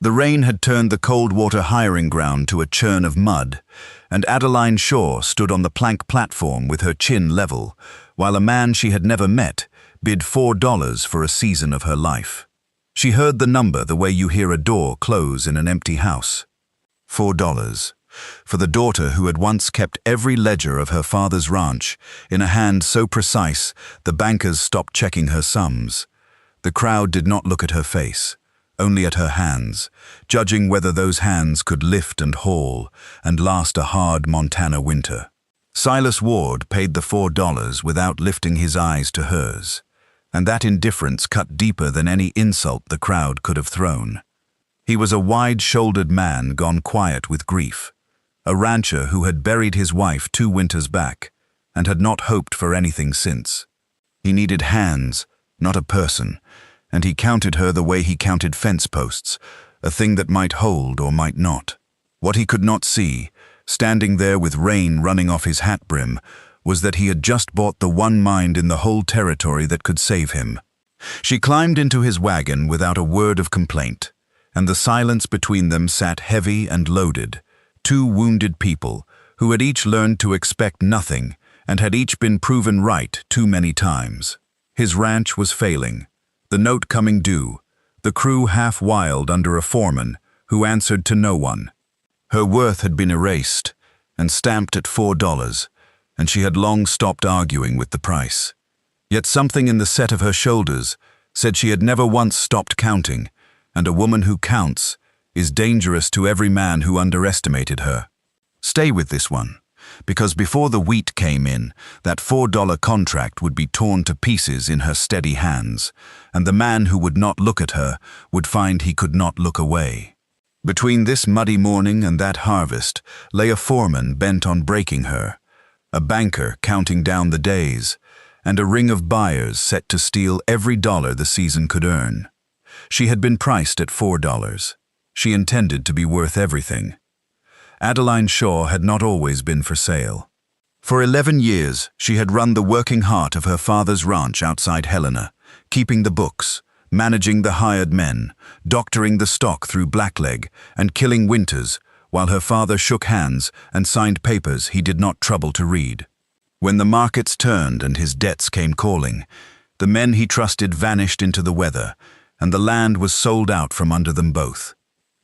The rain had turned the Coldwater hiring ground to a churn of mud, and Adeline Shaw stood on the plank platform with her chin level, while a man she had never met bid $4 for a season of her life. She heard the number the way you hear a door close in an empty house. $4. For the daughter who had once kept every ledger of her father's ranch in a hand so precise the bankers stopped checking her sums. The crowd did not look at her face, only at her hands, judging whether those hands could lift and haul and last a hard Montana winter. Silas Ward paid the $4 without lifting his eyes to hers, and that indifference cut deeper than any insult the crowd could have thrown. He was a wide-shouldered man gone quiet with grief, a rancher who had buried his wife 2 winters back and had not hoped for anything since. He needed hands, not a person, and he counted her the way he counted fence posts, a thing that might hold or might not. What he could not see, standing there with rain running off his hat brim, was that he had just bought the one mind in the whole territory that could save him. She climbed into his wagon without a word of complaint, and the silence between them sat heavy and loaded, 2 wounded people who had each learned to expect nothing and had each been proven right too many times. His ranch was failing, the note coming due, the crew half wild under a foreman who answered to no one. Her worth had been erased and stamped at $4, and she had long stopped arguing with the price. Yet something in the set of her shoulders said she had never once stopped counting, and a woman who counts is dangerous to every man who underestimated her. Stay with this one, because before the wheat came in, that $4 contract would be torn to pieces in her steady hands, and the man who would not look at her would find he could not look away. Between this muddy morning and that harvest lay a foreman bent on breaking her, a banker counting down the days, and a ring of buyers set to steal every dollar the season could earn. She had been priced at $4. She intended to be worth everything. Adeline Shaw had not always been for sale. For 11 years, she had run the working heart of her father's ranch outside Helena, keeping the books, managing the hired men, doctoring the stock through blackleg, and killing winters, while her father shook hands and signed papers he did not trouble to read. When the markets turned and his debts came calling, the men he trusted vanished into the weather, and the land was sold out from under them both.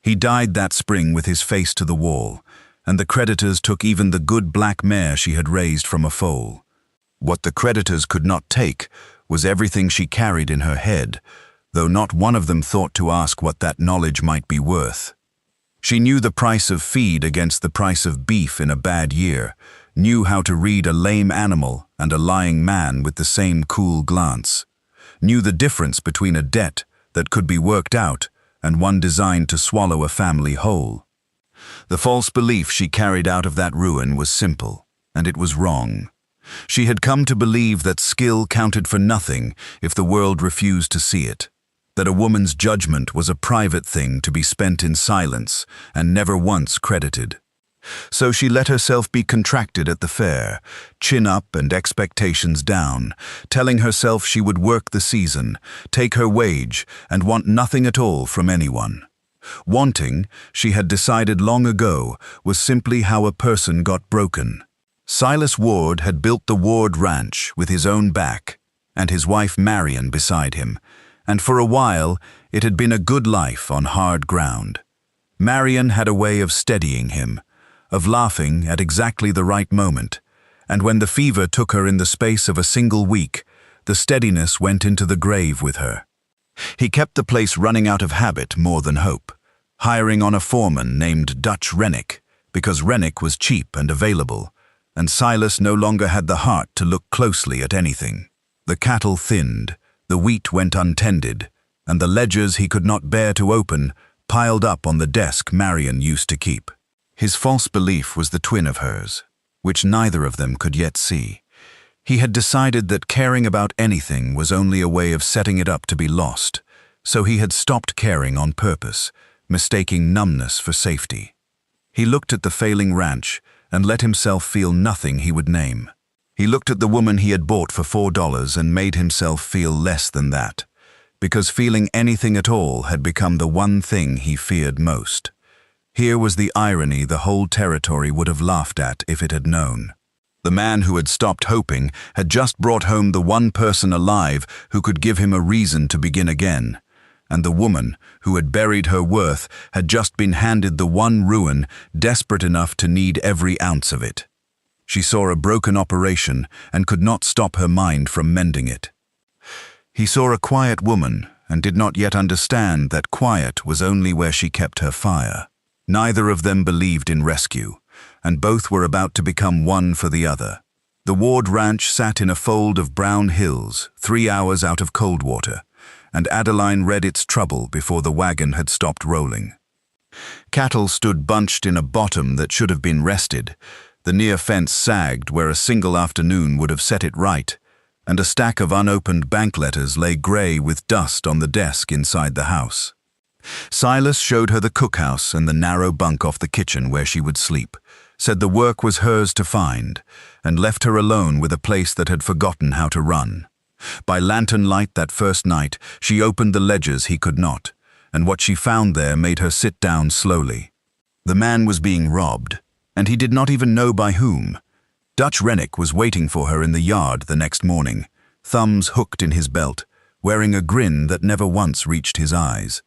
He died that spring with his face to the wall, and the creditors took even the good black mare she had raised from a foal. What the creditors could not take was everything she carried in her head, though not one of them thought to ask what that knowledge might be worth. She knew the price of feed against the price of beef in a bad year, knew how to read a lame animal and a lying man with the same cool glance, knew the difference between a debt that could be worked out and one designed to swallow a family whole. The false belief she carried out of that ruin was simple, and it was wrong. She had come to believe that skill counted for nothing if the world refused to see it, that a woman's judgment was a private thing to be spent in silence and never once credited. So she let herself be contracted at the fair, chin up and expectations down, telling herself she would work the season, take her wage, and want nothing at all from anyone. Wanting, she had decided long ago, was simply how a person got broken. Silas Ward had built the Ward Ranch with his own back, and his wife Marion beside him, and for a while it had been a good life on hard ground. Marion had a way of steadying him, of laughing at exactly the right moment, and when the fever took her in the space of a single week, the steadiness went into the grave with her. He kept the place running out of habit more than hope, hiring on a foreman named Dutch Rennick, because Rennick was cheap and available, and Silas no longer had the heart to look closely at anything. The cattle thinned, the wheat went untended, and the ledgers he could not bear to open piled up on the desk Marion used to keep. His false belief was the twin of hers, which neither of them could yet see. He had decided that caring about anything was only a way of setting it up to be lost, so he had stopped caring on purpose, mistaking numbness for safety. He looked at the failing ranch and let himself feel nothing he would name. He looked at the woman he had bought for $4 and made himself feel less than that. because feeling anything at all had become the one thing he feared most. Here was the irony the whole territory would have laughed at if it had known. The man who had stopped hoping had just brought home the one person alive who could give him a reason to begin again, and the woman who had buried her worth had just been handed the one ruin desperate enough to need every ounce of it. She saw a broken operation and could not stop her mind from mending it. He saw a quiet woman and did not yet understand that quiet was only where she kept her fire. Neither of them believed in rescue, and both were about to become one for the other. The Ward ranch sat in a fold of brown hills, 3 hours out of Coldwater, and Adeline read its trouble before the wagon had stopped rolling. Cattle stood bunched in a bottom that should have been rested, the near fence sagged where a single afternoon would have set it right, and a stack of unopened bank letters lay grey with dust on the desk inside the house. Silas showed her the cookhouse and the narrow bunk off the kitchen where she would sleep, said the work was hers to find, and left her alone with a place that had forgotten how to run. By lantern light that first night, she opened the ledgers he could not, and what she found there made her sit down slowly. The man was being robbed, and he did not even know by whom. Dutch Rennick was waiting for her in the yard the next morning, thumbs hooked in his belt, wearing a grin that never once reached his eyes.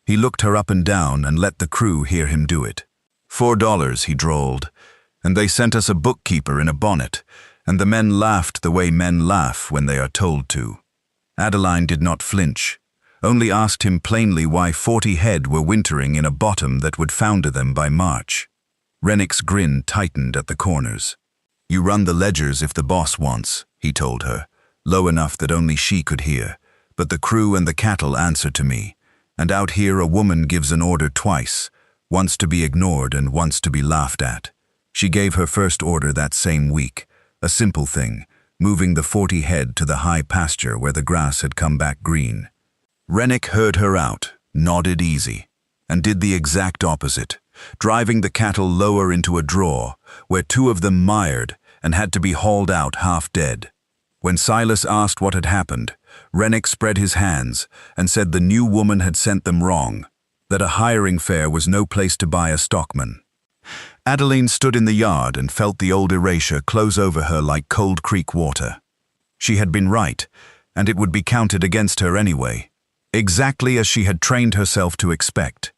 He looked her up and down and let the crew hear him do it. $4, he drawled, and they sent us a bookkeeper in a bonnet, and the men laughed the way men laugh when they are told to. Adeline did not flinch, only asked him plainly why 40 head were wintering in a bottom that would founder them by March. Rennick's grin tightened at the corners. You run the ledgers if the boss wants, he told her, low enough that only she could hear, but the crew and the cattle answer to me, and out here a woman gives an order twice, once to be ignored and once to be laughed at. She gave her first order that same week, a simple thing, moving the 40 head to the high pasture where the grass had come back green. Rennick heard her out, nodded easy, and did the exact opposite, driving the cattle lower into a draw, where 2 of them mired and had to be hauled out half dead. When Silas asked what had happened, Rennick spread his hands and said the new woman had sent them wrong, that a hiring fair was no place to buy a stockman. Adeline stood in the yard and felt the old erasure close over her like Cold Creek water. She had been right, and it would be counted against her anyway, exactly as she had trained herself to expect.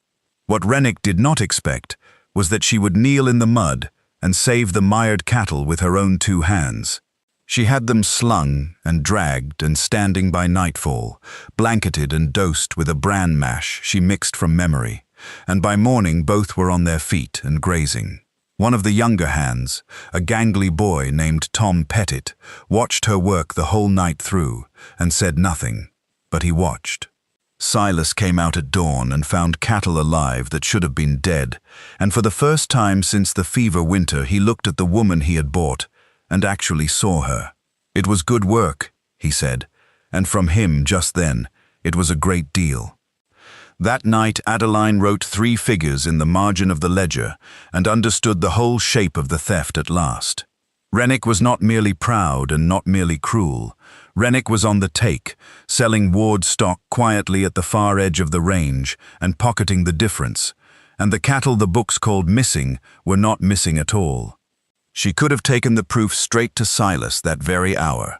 What Rennick did not expect was that she would kneel in the mud and save the mired cattle with her own 2 hands. She had them slung and dragged and standing by nightfall, blanketed and dosed with a bran mash she mixed from memory, and by morning both were on their feet and grazing. One of the younger hands, a gangly boy named Tom Pettit, watched her work the whole night through and said nothing, but he watched. Silas came out at dawn and found cattle alive that should have been dead, and for the first time since the fever winter he looked at the woman he had bought and actually saw her. It was good work, he said, and from him just then it was a great deal. That night Adeline wrote 3 figures in the margin of the ledger and understood the whole shape of the theft at last. Rennick was not merely proud and not merely cruel. Rennick was on the take, selling Ward stock quietly at the far edge of the range and pocketing the difference, and the cattle the books called missing were not missing at all. She could have taken the proof straight to Silas that very hour,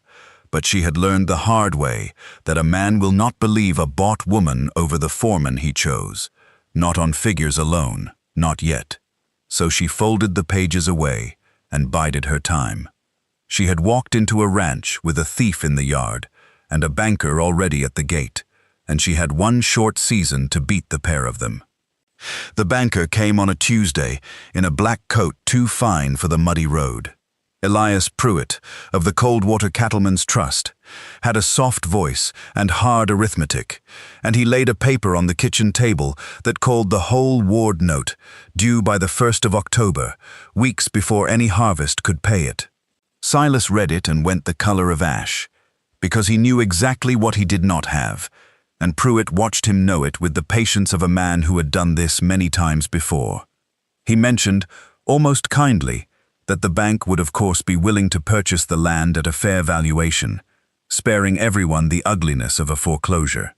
but she had learned the hard way that a man will not believe a bought woman over the foreman he chose, not on figures alone, not yet. So she folded the pages away and bided her time. She had walked into a ranch with a thief in the yard and a banker already at the gate, and she had one short season to beat the pair of them. The banker came on a Tuesday in a black coat too fine for the muddy road. Elias Pruitt, of the Coldwater Cattlemen's Trust, had a soft voice and hard arithmetic, and he laid a paper on the kitchen table that called the whole Ward note, due by the 1st of October, weeks before any harvest could pay it. Silas read it and went the color of ash, because he knew exactly what he did not have, and Pruitt watched him know it with the patience of a man who had done this many times before. He mentioned, almost kindly, that the bank would of course be willing to purchase the land at a fair valuation, sparing everyone the ugliness of a foreclosure.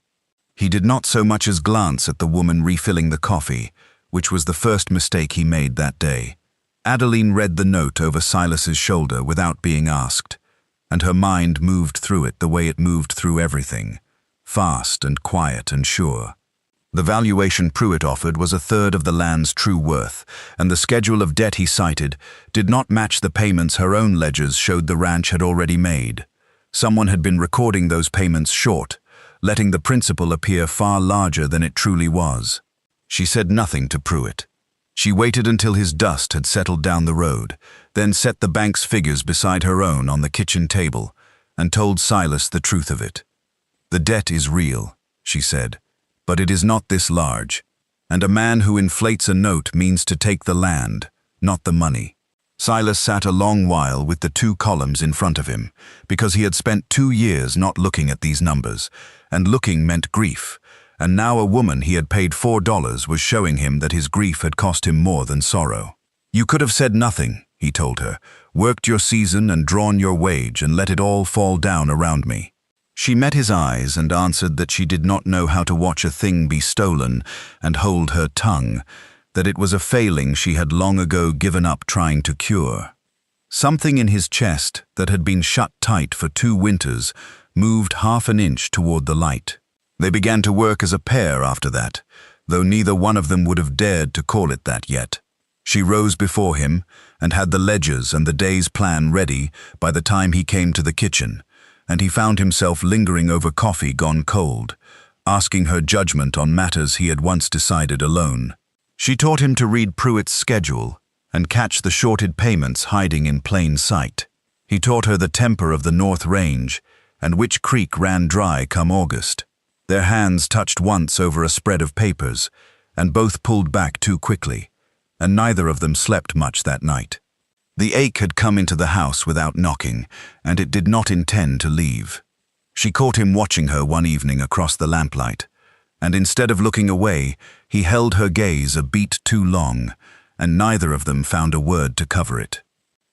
He did not so much as glance at the woman refilling the coffee, which was the first mistake he made that day. Adeline read the note over Silas's shoulder without being asked, and her mind moved through it the way it moved through everything, fast and quiet and sure. The valuation Pruitt offered was a third of the land's true worth, and the schedule of debt he cited did not match the payments her own ledgers showed the ranch had already made. Someone had been recording those payments short, letting the principal appear far larger than it truly was. She said nothing to Pruitt. She waited until his dust had settled down the road, then set the bank's figures beside her own on the kitchen table, and told Silas the truth of it. "The debt is real," she said, "but it is not this large, and a man who inflates a note means to take the land, not the money." Silas sat a long while with the two columns in front of him, because he had spent 2 years not looking at these numbers, and looking meant grief, and now a woman he had paid $4 was showing him that his grief had cost him more than sorrow. "You could have said nothing," he told her, "worked your season and drawn your wage and let it all fall down around me." She met his eyes and answered that she did not know how to watch a thing be stolen and hold her tongue, that it was a failing she had long ago given up trying to cure. Something in his chest that had been shut tight for 2 winters moved half an inch toward the light. They began to work as a pair after that, though neither one of them would have dared to call it that yet. She rose before him and had the ledgers and the day's plan ready by the time he came to the kitchen, and he found himself lingering over coffee gone cold, asking her judgment on matters he had once decided alone. She taught him to read Pruitt's schedule and catch the shorted payments hiding in plain sight. He taught her the temper of the North Range and which creek ran dry come August. Their hands touched once over a spread of papers, and both pulled back too quickly, and neither of them slept much that night. The ache had come into the house without knocking, and it did not intend to leave. She caught him watching her one evening across the lamplight, and instead of looking away, he held her gaze a beat too long, and neither of them found a word to cover it.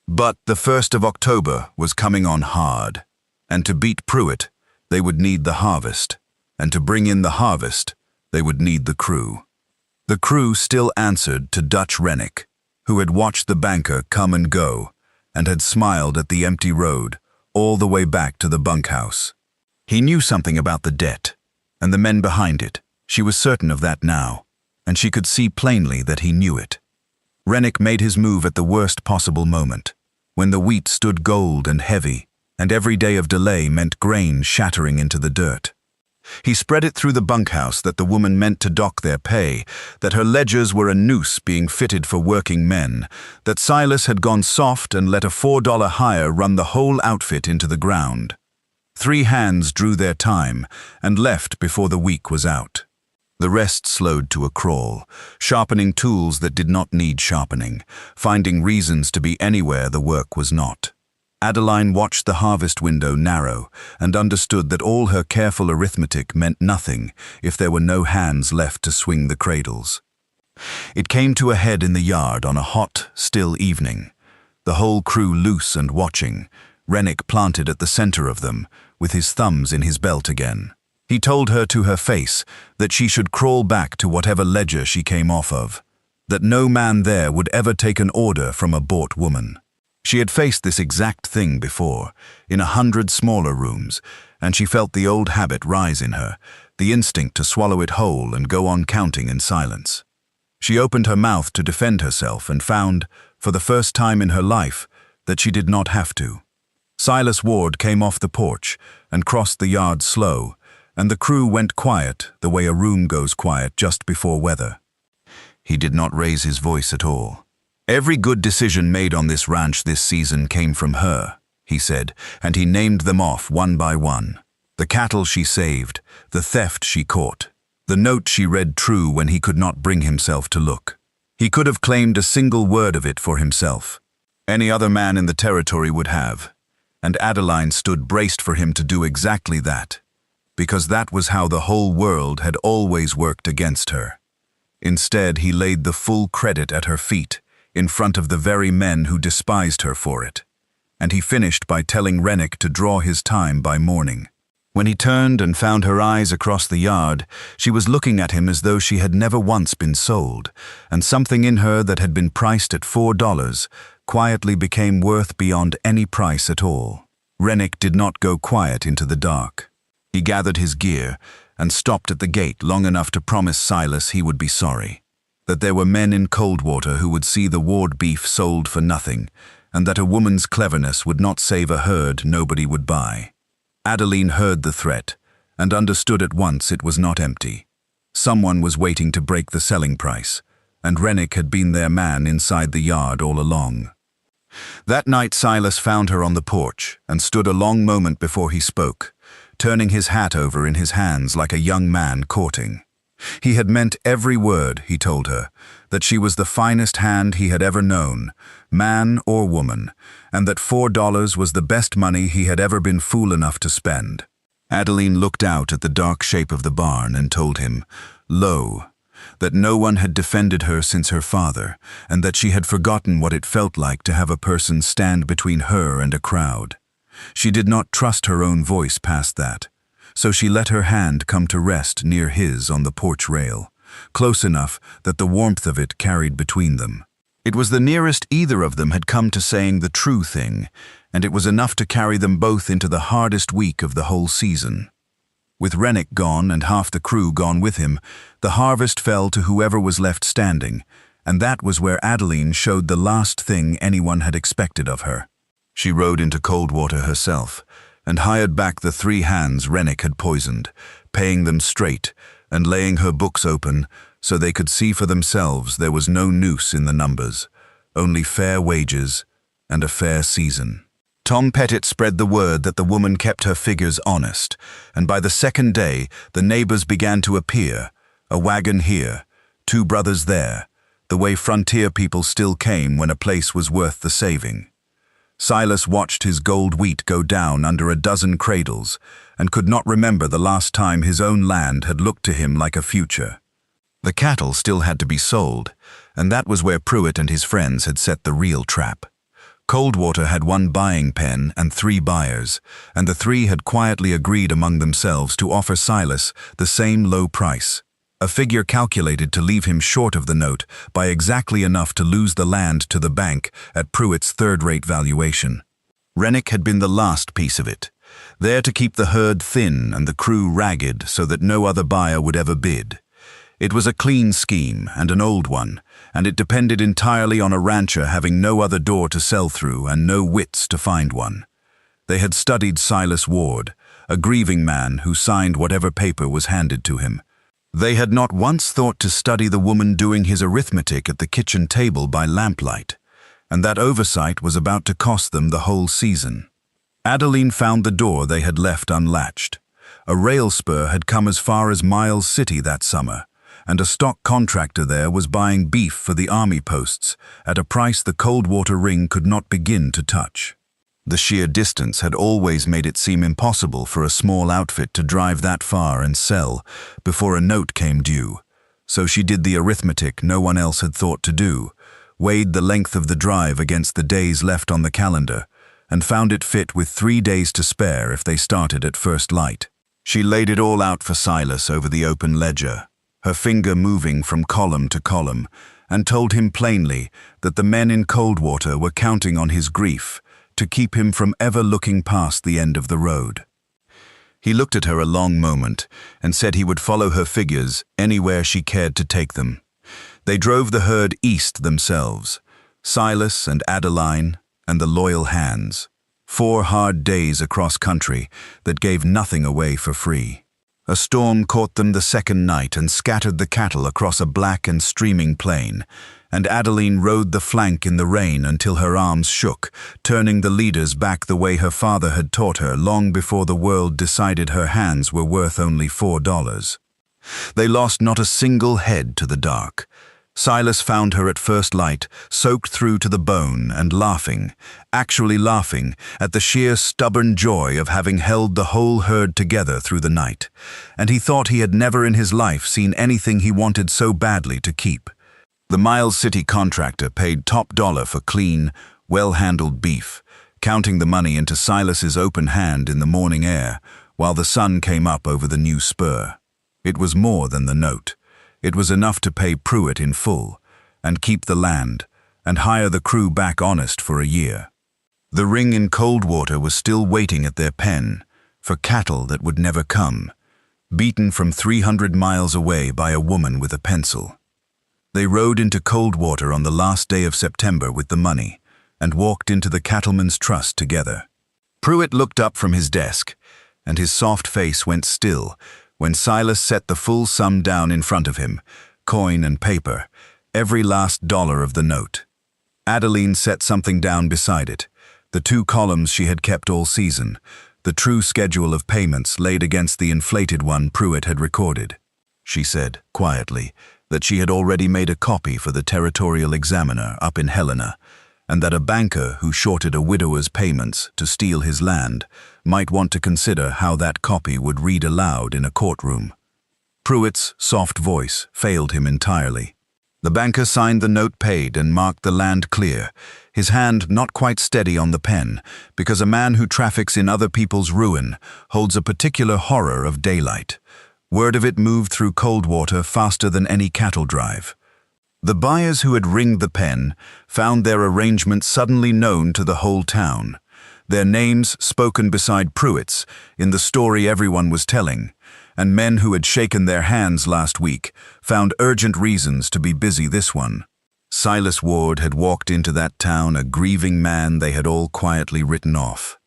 But the 1st of October was coming on hard, and to beat Pruitt, they would need the harvest, and to bring in the harvest, they would need the crew. The crew still answered to Dutch Rennick, who had watched the banker come and go, and had smiled at the empty road all the way back to the bunkhouse. He knew something about the debt, and the men behind it. She was certain of that now, and she could see plainly that he knew it. Rennick made his move at the worst possible moment, when the wheat stood gold and heavy, and every day of delay meant grain shattering into the dirt. He spread it through the bunkhouse that the woman meant to dock their pay, that her ledgers were a noose being fitted for working men, that Silas had gone soft and let a $4 hire run the whole outfit into the ground. 3 hands drew their time and left before the week was out. The rest slowed to a crawl, sharpening tools that did not need sharpening, finding reasons to be anywhere the work was not. Adeline watched the harvest window narrow and understood that all her careful arithmetic meant nothing if there were no hands left to swing the cradles. It came to a head in the yard on a hot, still evening, the whole crew loose and watching, Rennick planted at the center of them, with his thumbs in his belt again. He told her to her face that she should crawl back to whatever ledger she came off of, that no man there would ever take an order from a bought woman. She had faced this exact thing before, in 100 smaller rooms, and she felt the old habit rise in her, the instinct to swallow it whole and go on counting in silence. She opened her mouth to defend herself and found, for the first time in her life, that she did not have to. Silas Ward came off the porch and crossed the yard slow, and the crew went quiet the way a room goes quiet just before weather. He did not raise his voice at all. "Every good decision made on this ranch this season came from her," he said, and he named them off one by one. The cattle she saved, the theft she caught, the note she read true when he could not bring himself to look. He could have claimed a single word of it for himself. Any other man in the territory would have, and Adeline stood braced for him to do exactly that, because that was how the whole world had always worked against her. Instead, he laid the full credit at her feet, in front of the very men who despised her for it, and he finished by telling Rennick to draw his time by morning. When he turned and found her eyes across the yard, she was looking at him as though she had never once been sold, and something in her that had been priced at $4 quietly became worth beyond any price at all. Rennick did not go quiet into the dark. He gathered his gear and stopped at the gate long enough to promise Silas he would be sorry, that there were men in Coldwater who would see the Ward beef sold for nothing, and that a woman's cleverness would not save a herd nobody would buy. Adeline heard the threat and understood at once it was not empty. Someone was waiting to break the selling price, and Rennick had been their man inside the yard all along. That night Silas found her on the porch and stood a long moment before he spoke, turning his hat over in his hands like a young man courting. He had meant every word, he told her, that she was the finest hand he had ever known, man or woman, and that $4 was the best money he had ever been fool enough to spend. Adeline looked out at the dark shape of the barn and told him, lo, that no one had defended her since her father, and that she had forgotten what it felt like to have a person stand between her and a crowd. She did not trust her own voice past that, so she let her hand come to rest near his on the porch rail, close enough that the warmth of it carried between them. It was the nearest either of them had come to saying the true thing, and it was enough to carry them both into the hardest week of the whole season. With Rennick gone and half the crew gone with him, the harvest fell to whoever was left standing, and that was where Adeline showed the last thing anyone had expected of her. She rode into Coldwater herself, and hired back the 3 hands Rennick had poisoned, paying them straight and laying her books open so they could see for themselves there was no noose in the numbers, only fair wages and a fair season. Tom Pettit spread the word that the woman kept her figures honest, and by the second day the neighbors began to appear, a wagon here, 2 brothers there, the way frontier people still came when a place was worth the saving. Silas watched his gold wheat go down under a dozen cradles and could not remember the last time his own land had looked to him like a future. The cattle still had to be sold, and that was where Pruitt and his friends had set the real trap. Coldwater had 1 buying pen and 3 buyers, and the 3 had quietly agreed among themselves to offer Silas the same low price, a figure calculated to leave him short of the note by exactly enough to lose the land to the bank at Pruitt's third-rate valuation. Rennick had been the last piece of it, there to keep the herd thin and the crew ragged so that no other buyer would ever bid. It was a clean scheme and an old one, and it depended entirely on a rancher having no other door to sell through and no wits to find one. They had studied Silas Ward, a grieving man who signed whatever paper was handed to him. They had not once thought to study the woman doing his arithmetic at the kitchen table by lamplight, and that oversight was about to cost them the whole season. Adeline found the door they had left unlatched. A rail spur had come as far as Miles City that summer, and a stock contractor there was buying beef for the army posts at a price the Coldwater ring could not begin to touch. The sheer distance had always made it seem impossible for a small outfit to drive that far and sell before a note came due, so she did the arithmetic no one else had thought to do, weighed the length of the drive against the days left on the calendar, and found it fit with 3 days to spare if they started at first light. She laid it all out for Silas over the open ledger, her finger moving from column to column, and told him plainly that the men in Coldwater were counting on his grief to keep him from ever looking past the end of the road. He looked at her a long moment and said he would follow her figures anywhere she cared to take them. They drove the herd east themselves, Silas and Adeline and the loyal hands. 4 hard days across country that gave nothing away for free. A storm caught them the second night and scattered the cattle across a black and streaming plain, and Adeline rode the flank in the rain until her arms shook, turning the leaders back the way her father had taught her long before the world decided her hands were worth only $4. They lost not a single head to the dark. Silas found her at first light, soaked through to the bone and laughing, actually laughing, at the sheer stubborn joy of having held the whole herd together through the night, and he thought he had never in his life seen anything he wanted so badly to keep. The Miles City contractor paid top dollar for clean, well-handled beef, counting the money into Silas's open hand in the morning air, while the sun came up over the new spur. It was more than the note. It was enough to pay Pruitt in full, and keep the land, and hire the crew back honest for a year. The ring in Coldwater was still waiting at their pen, for cattle that would never come, beaten from 300 miles away by a woman with a pencil. They rode into Coldwater on the last day of September with the money, and walked into the Cattlemen's Trust together. Pruitt looked up from his desk, and his soft face went still when Silas set the full sum down in front of him, coin and paper, every last dollar of the note. Adeline set something down beside it, the 2 columns she had kept all season, the true schedule of payments laid against the inflated one Pruitt had recorded. She said, quietly, that she had already made a copy for the Territorial Examiner up in Helena, and that a banker who shorted a widower's payments to steal his land might want to consider how that copy would read aloud in a courtroom. Pruitt's soft voice failed him entirely. The banker signed the note paid and marked the land clear, his hand not quite steady on the pen, because a man who traffics in other people's ruin holds a particular horror of daylight. Word of it moved through Coldwater faster than any cattle drive. The buyers who had ringed the pen found their arrangement suddenly known to the whole town, their names spoken beside Pruitt's in the story everyone was telling, and men who had shaken their hands last week found urgent reasons to be busy this one. Silas Ward had walked into that town a grieving man they had all quietly written off.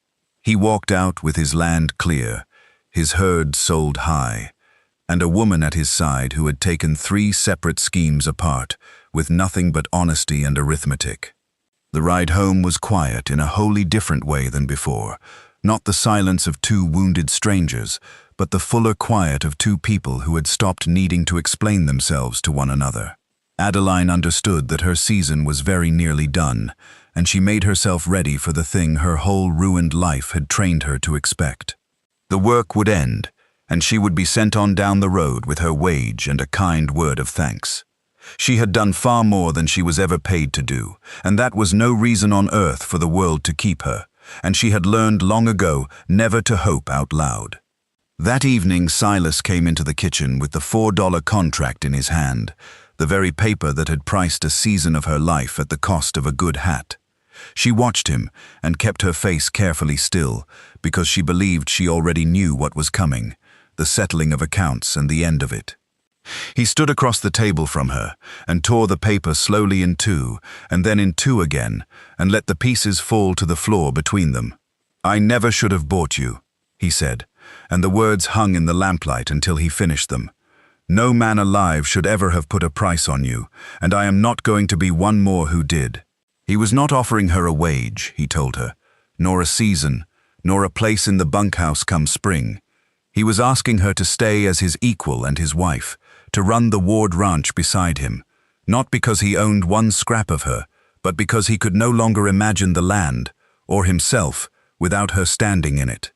He walked out with his land clear, his herd sold high, and a woman at his side who had taken 3 separate schemes apart, with nothing but honesty and arithmetic. The ride home was quiet in a wholly different way than before, not the silence of 2 wounded strangers, but the fuller quiet of 2 people who had stopped needing to explain themselves to one another. Adeline understood that her season was very nearly done, and she made herself ready for the thing her whole ruined life had trained her to expect. The work would end, and she would be sent on down the road with her wage and a kind word of thanks. She had done far more than she was ever paid to do, and that was no reason on earth for the world to keep her, and she had learned long ago never to hope out loud. That evening Silas came into the kitchen with the $4 contract in his hand, the very paper that had priced a season of her life at the cost of a good hat. She watched him and kept her face carefully still, because she believed she already knew what was coming, the settling of accounts and the end of it. He stood across the table from her and tore the paper slowly in 2, and then in 2 again, and let the pieces fall to the floor between them. "I never should have bought you," he said, and the words hung in the lamplight until he finished them. "No man alive should ever have put a price on you, and I am not going to be one more who did." He was not offering her a wage, he told her, nor a season, nor a place in the bunkhouse come spring. He was asking her to stay as his equal and his wife, to run the Ward ranch beside him, not because he owned one scrap of her, but because he could no longer imagine the land, or himself, without her standing in it.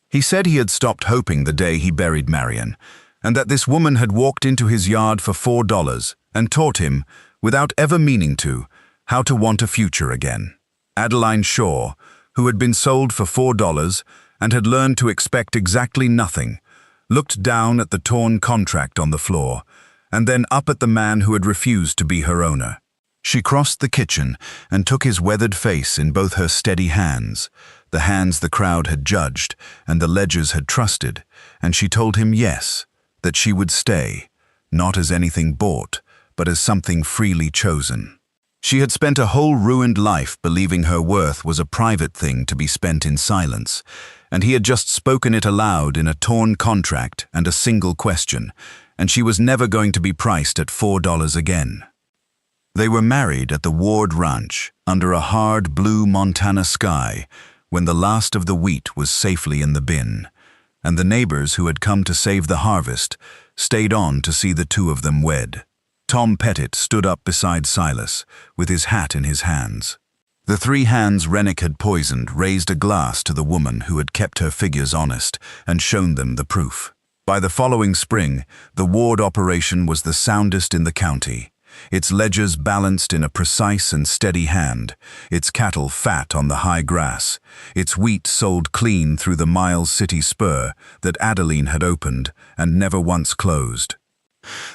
He said he had stopped hoping the day he buried Marion, and that this woman had walked into his yard for $4 and taught him, without ever meaning to, how to want a future again. Adeline Shaw, who had been sold for $4 and had learned to expect exactly nothing, looked down at the torn contract on the floor, and then up at the man who had refused to be her owner. She crossed the kitchen and took his weathered face in both her steady hands, the hands the crowd had judged and the ledgers had trusted, and she told him yes, that she would stay, not as anything bought, but as something freely chosen. She had spent a whole ruined life believing her worth was a private thing to be spent in silence, and he had just spoken it aloud in a torn contract and a single question, and she was never going to be priced at $4 again. They were married at the Ward Ranch under a hard blue Montana sky when the last of the wheat was safely in the bin, and the neighbors who had come to save the harvest stayed on to see the 2 of them wed. Tom Pettit stood up beside Silas, with his hat in his hands. The 3 hands Rennick had poisoned raised a glass to the woman who had kept her figures honest and shown them the proof. By the following spring, the Ward operation was the soundest in the county, its ledgers balanced in a precise and steady hand, its cattle fat on the high grass, its wheat sold clean through the Miles City spur that Adeline had opened and never once closed.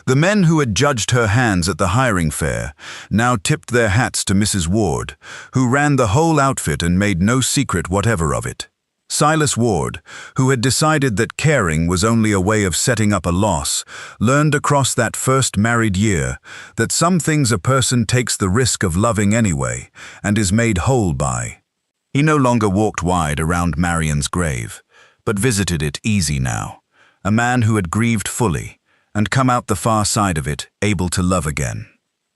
The men who had judged her hands at the hiring fair now tipped their hats to Mrs. Ward, who ran the whole outfit and made no secret whatever of it. Silas Ward, who had decided that caring was only a way of setting up a loss, learned across that first married year that some things a person takes the risk of loving anyway and is made whole by. He no longer walked wide around Marion's grave, but visited it easy now, a man who had grieved fully and come out the far side of it able to love again.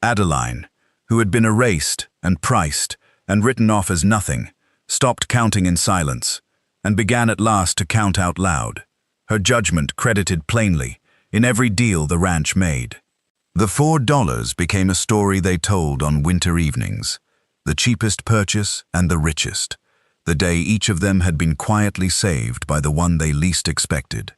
Adeline, who had been erased and priced and written off as nothing, stopped counting in silence and began at last to count out loud, her judgment credited plainly in every deal the ranch made. The $4 became a story they told on winter evenings, the cheapest purchase and the richest, the day each of them had been quietly saved by the one they least expected.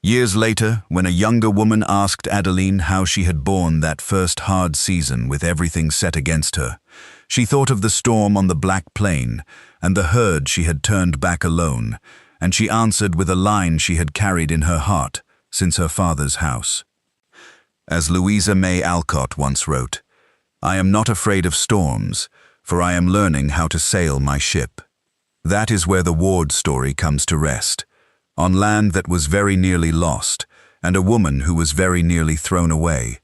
Years later, when a younger woman asked Adeline how she had borne that first hard season with everything set against her, she thought of the storm on the Black Plain and the herd she had turned back alone, and she answered with a line she had carried in her heart since her father's house. As Louisa May Alcott once wrote, "I am not afraid of storms, for I am learning how to sail my ship." That is where the Ward story comes to rest, on land that was very nearly lost, and a woman who was very nearly thrown away,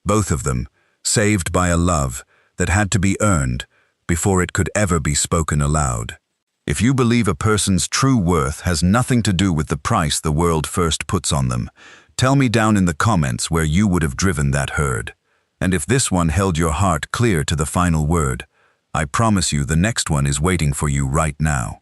both of them saved by a love that had to be earned before it could ever be spoken aloud. If you believe a person's true worth has nothing to do with the price the world first puts on them, tell me down in the comments where you would have driven that herd. And if this one held your heart clear to the final word, I promise you the next one is waiting for you right now.